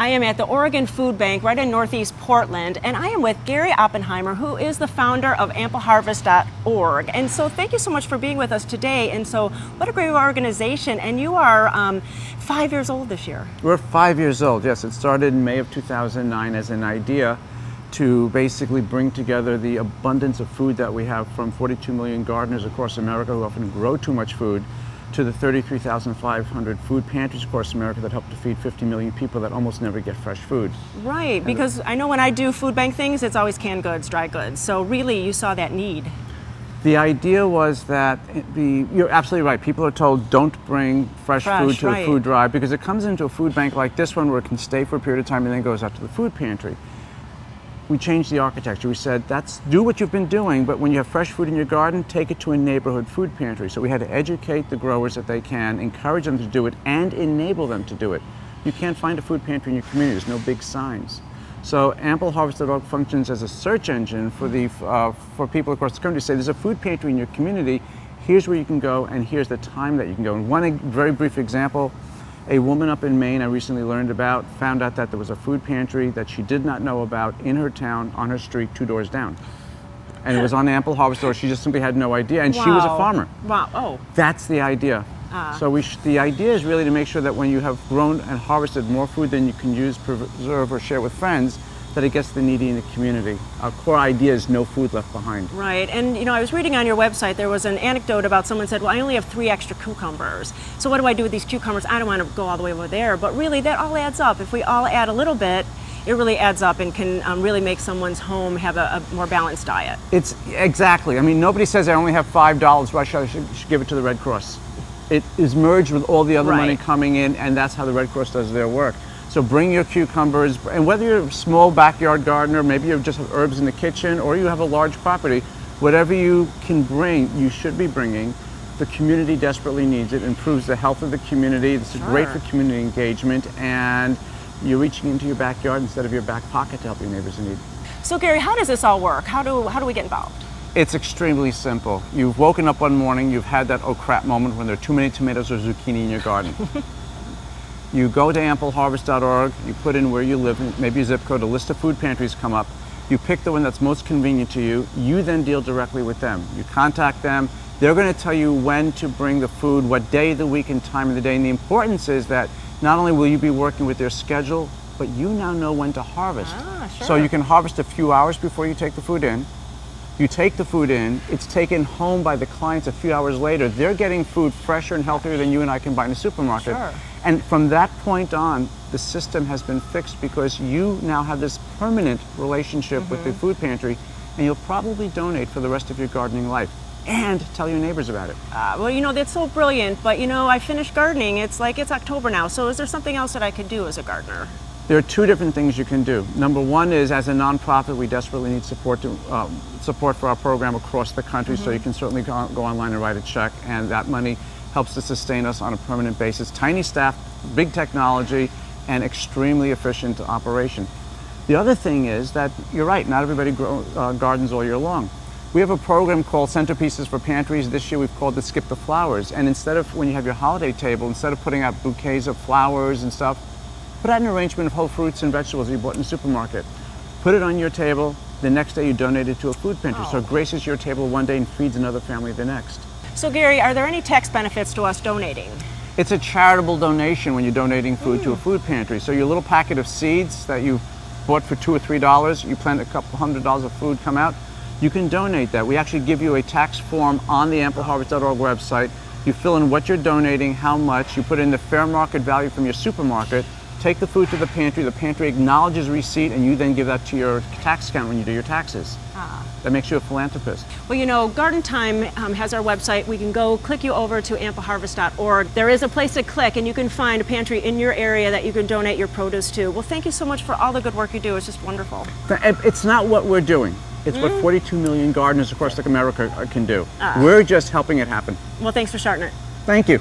I am at the Oregon Food Bank right in Northeast Portland, and I am with Gary Oppenheimer, who is the founder of AmpleHarvest.org. And so thank you so much for being with us today. And so what a great organization. And you are 5 years old this year. We're 5 years old, yes. It started in May of 2009 as an idea to basically bring together the abundance of food that we have from 42 million gardeners across America who often grow too much food, to the 33,500 food pantries across America that help to feed 50 million people that almost never get fresh food. Right, because I know when I do food bank things, it's always canned goods, dry goods. So really, you saw that need. The idea was that, you're absolutely right, people are told don't bring fresh food to a food drive because it comes into a food bank like this one where it can stay for a period of time and then goes out to the food pantry. We changed the architecture. We said, do what you've been doing, but when you have fresh food in your garden, take it to a neighborhood food pantry. So we had to educate the growers that they can, encourage them to do it, and enable them to do it. You can't find a food pantry in your community. There's no big signs. So AmpleHarvest.org functions as a search engine for people across the country to say, there's a food pantry in your community, here's where you can go, and here's the time that you can go. And one very brief example, a woman up in Maine I recently learned about found out that there was a food pantry that she did not know about in her town, on her street, 2 doors down. And it was on the AmpleHarvest, she just simply had no idea, and she was a farmer. Wow, oh. That's the idea. So the idea is really to make sure that when you have grown and harvested more food than you can use, preserve, or share with friends, that it gets the needy in the community. Our core idea is no food left behind. Right, and I was reading on your website, there was an anecdote about someone said, well, I only have 3 extra cucumbers. So what do I do with these cucumbers? I don't want to go all the way over there, but really that all adds up. If we all add a little bit, it really adds up and can really make someone's home have a more balanced diet. Exactly. I mean, nobody says I only have $5, I should give it to the Red Cross. It is merged with all the other money coming in, and that's how the Red Cross does their work. So bring your cucumbers, and whether you're a small backyard gardener, maybe you just have herbs in the kitchen, or you have a large property, whatever you can bring, you should be bringing. The community desperately needs it. It improves the health of the community. This is great for community engagement, and you're reaching into your backyard instead of your back pocket to help your neighbors in need. So Gary, how does this all work? How do we get involved? It's extremely simple. You've woken up one morning, you've had that oh crap moment when there are too many tomatoes or zucchini in your garden. You go to AmpleHarvest.org, you put in where you live, maybe a zip code, a list of food pantries come up. You pick the one that's most convenient to you. You then deal directly with them. You contact them. They're going to tell you when to bring the food, what day of the week and time of the day. And the importance is that not only will you be working with their schedule, but you now know when to harvest. So you can harvest a few hours before you take the food in. You take the food in, it's taken home by the clients a few hours later. They're getting food fresher and healthier than you and I can buy in a supermarket. And from that point on, the system has been fixed because you now have this permanent relationship with the food pantry, and you'll probably donate for the rest of your gardening life and tell your neighbors about it. Well, that's so brilliant, but I finished gardening. It's October now, so is there something else that I could do as a gardener? There are 2 different things you can do. Number one is, as a nonprofit, we desperately need support for our program across the country, so you can certainly go online and write a check, and that money helps to sustain us on a permanent basis. Tiny staff, big technology, and extremely efficient operation. The other thing is that, you're right, not everybody gardens all year long. We have a program called Centerpieces for Pantries. This year we've called it Skip the Flowers, and instead of, when you have your holiday table, instead of putting out bouquets of flowers and stuff, put out an arrangement of whole fruits and vegetables you bought in the supermarket. Put it on your table. The next day you donate it to a food pantry. So it graces your table one day and feeds another family the next. So Gary, are there any tax benefits to us donating? It's a charitable donation when you're donating food to a food pantry. So your little packet of seeds that you bought for $2 or $3, you plant a couple $100 of food come out, you can donate that. We actually give you a tax form on the AmpleHarvest.org website. You fill in what you're donating, how much, you put in the fair market value from your supermarket, take the food to the pantry acknowledges receipt, and you then give that to your tax account when you do your taxes. That makes you a philanthropist. Well, Garden Time has our website. We can go click you over to AmpleHarvest.org. There is a place to click, and you can find a pantry in your area that you can donate your produce to. Well, thank you so much for all the good work you do. It's just wonderful. It's not what we're doing. It's what 42 million gardeners across America can do. We're just helping it happen. Well, thanks for starting it. Thank you.